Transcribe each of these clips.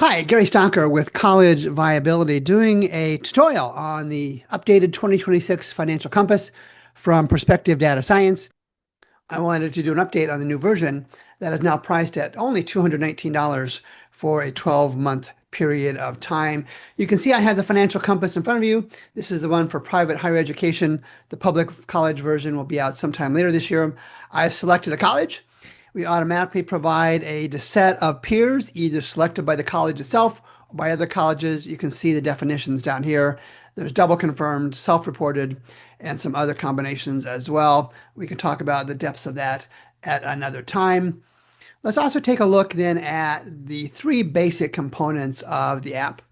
Hi, Gary Stonker with College Viability doing a tutorial on the updated 2026 Financial Compass from Perspective Data Science. I wanted to do an update on the new version that is now priced at only $219 for a 12-month period of time. You can see I have the Financial Compass in front of you. This is the one for private higher education. The public college version will be out sometime later this year. I've selected a college. We automatically provide a set of peers, either selected by the college itself or by other colleges. You can see the definitions down here. There's double confirmed, self-reported, and some other combinations as well. We can talk about the depths of that at another time. Let's also take a look then at the three basic components of the app.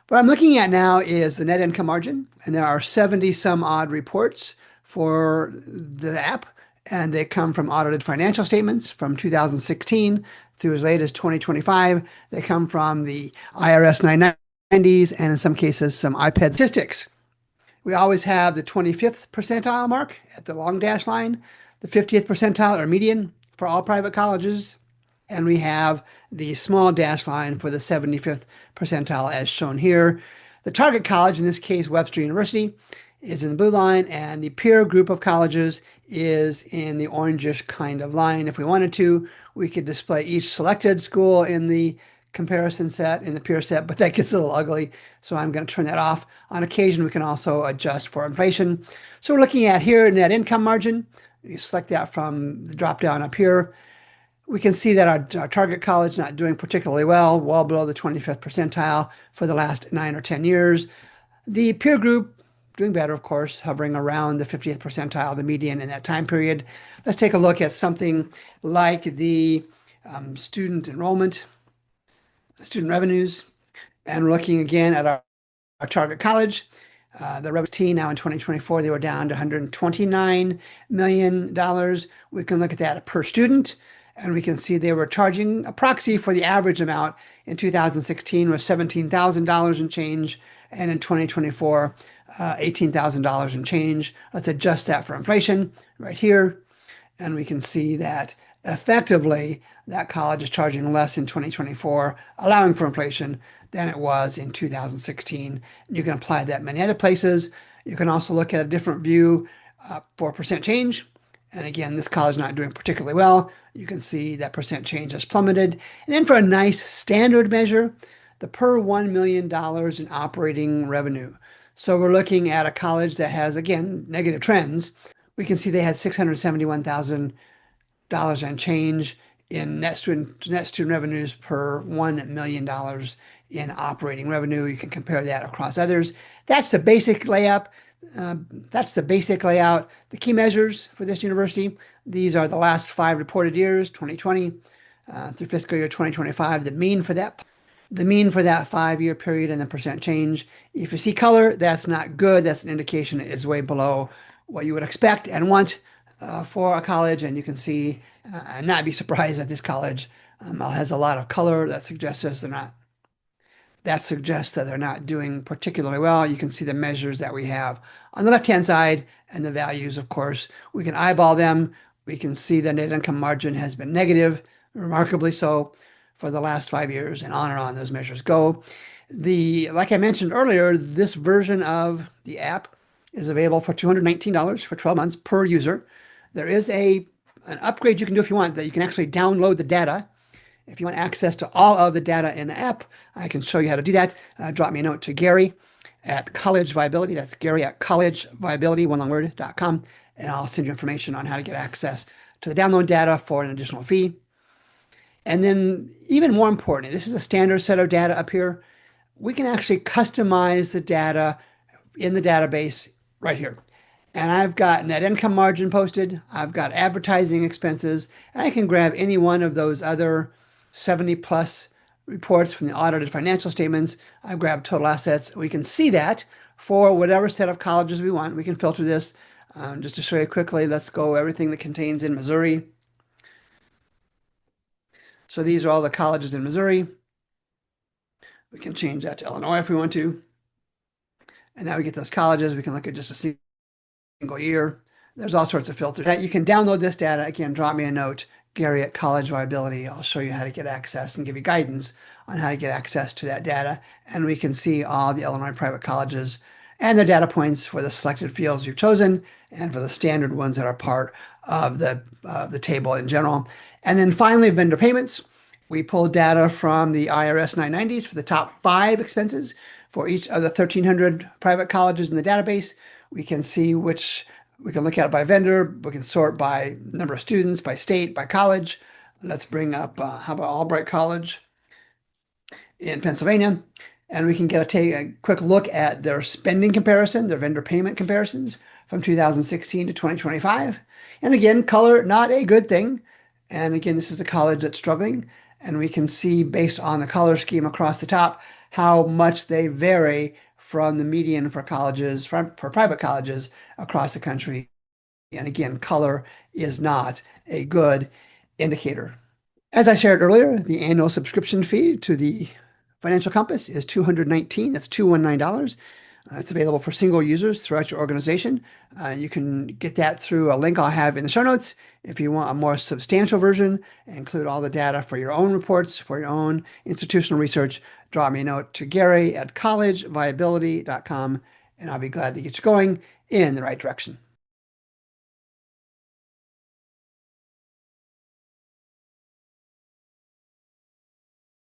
What I'm looking at now is the net income margin, and there are 70 some odd reports for the app. And they come from audited financial statements from 2016 through as late as 2025. They come from the IRS 990s and in some cases some iPad statistics. We always have the 25th percentile mark at the long dash line, the 50th percentile or median for all private colleges, and we have the small dash line for the 75th percentile as shown here. The target college, in this case Webster University, is in the blue line, and the peer group of colleges is in the orangish kind of line. If we wanted to, we could display each selected school in the comparison set, in the peer set, but that gets a little ugly, so I'm going to turn that off. On occasion, we can also adjust for inflation. So we're looking at here net income margin. You select that from the drop down up here. We can see that our target college is not doing particularly well below the 25th percentile for the last 9 or 10 years. The peer group doing better, of course, hovering around the 50th percentile, the median in that time period. Let's take a look at something like the student enrollment, student revenues, and we're looking again at our target college. The revenue now in 2024, they were down to $129 million. We can look at that per student, and we can see they were charging a proxy for the average amount in 2016 was $17,000 and change, and in 2024, $18,000 and change. Let's adjust that for inflation right here. And we can see that effectively that college is charging less in 2024, allowing for inflation, than it was in 2016. You can apply that many other places. You can also look at a different view for percent change. And again, this college is not doing particularly well. You can see that percent change has plummeted. And then for a nice standard measure, the per $1 million in operating revenue. So we're looking at a college that has, again, negative trends. We can see they had $671,000 and change in net student revenues per $1 million in operating revenue. You can compare that across others. That's the basic layout. The key measures for this university, these are the last 5 reported years, 2020 through fiscal year 2025. The mean for that 5-year period and the percent change. If you see color, that's not good. That's an indication it is way below what you would expect and want for a college. And you can see and not be surprised that this college has a lot of color. That suggests that they're not doing particularly well. You can see the measures that we have on the left-hand side and the values, of course. We can eyeball them. We can see the net income margin has been negative, remarkably so, for the last 5 years, and on those measures go. Like I mentioned earlier, this version of the app is available for $219 for 12 months per user. There is an upgrade you can do if you want, that you can actually download the data. If you want access to all of the data in the app, I can show you how to do that. Drop me a note to Gary at College Viability. That's Gary at collegeviability.com, and I'll send you information on how to get access to the download data for an additional fee. And then even more important, this is a standard set of data up here. We can actually customize the data in the database right here. And I've got net income margin posted. I've got advertising expenses. And I can grab any one of those other 70 plus reports from the audited financial statements. I've grabbed total assets. We can see that for whatever set of colleges we want. We can filter this. Just to show you quickly, let's go everything that contains in Missouri. So these are all the colleges in Missouri. We can change that to Illinois if we want to. And now we get those colleges. We can look at just a single year. There's all sorts of filters. You can download this data. Again, drop me a note, Gary at College Viability. I'll show you how to get access and give you guidance on how to get access to that data. And we can see all the Illinois private colleges and their data points for the selected fields you've chosen and for the standard ones that are part of the table in general. And then finally, vendor payments. We pulled data from the IRS 990s for the top 5 expenses for each of the 1,300 private colleges in the database. We can see which, we can look at it by vendor, we can sort by number of students, by state, by college. Let's bring up, how about Albright College in Pennsylvania? And we can take a quick look at their spending comparison, their vendor payment comparisons from 2016 to 2025. And again, color, not a good thing. And again, this is a college that's struggling. And we can see based on the color scheme across the top, how much they vary from the median for colleges, for private colleges across the country. And again, color is not a good indicator. As I shared earlier, the annual subscription fee to the Financial Compass is $219. That's $219. It's available for single users throughout your organization. You can get that through a link I'll have in the show notes. If you want a more substantial version, include all the data for your own reports, for your own institutional research, drop me a note to Gary at collegeviability.com, and I'll be glad to get you going in the right direction.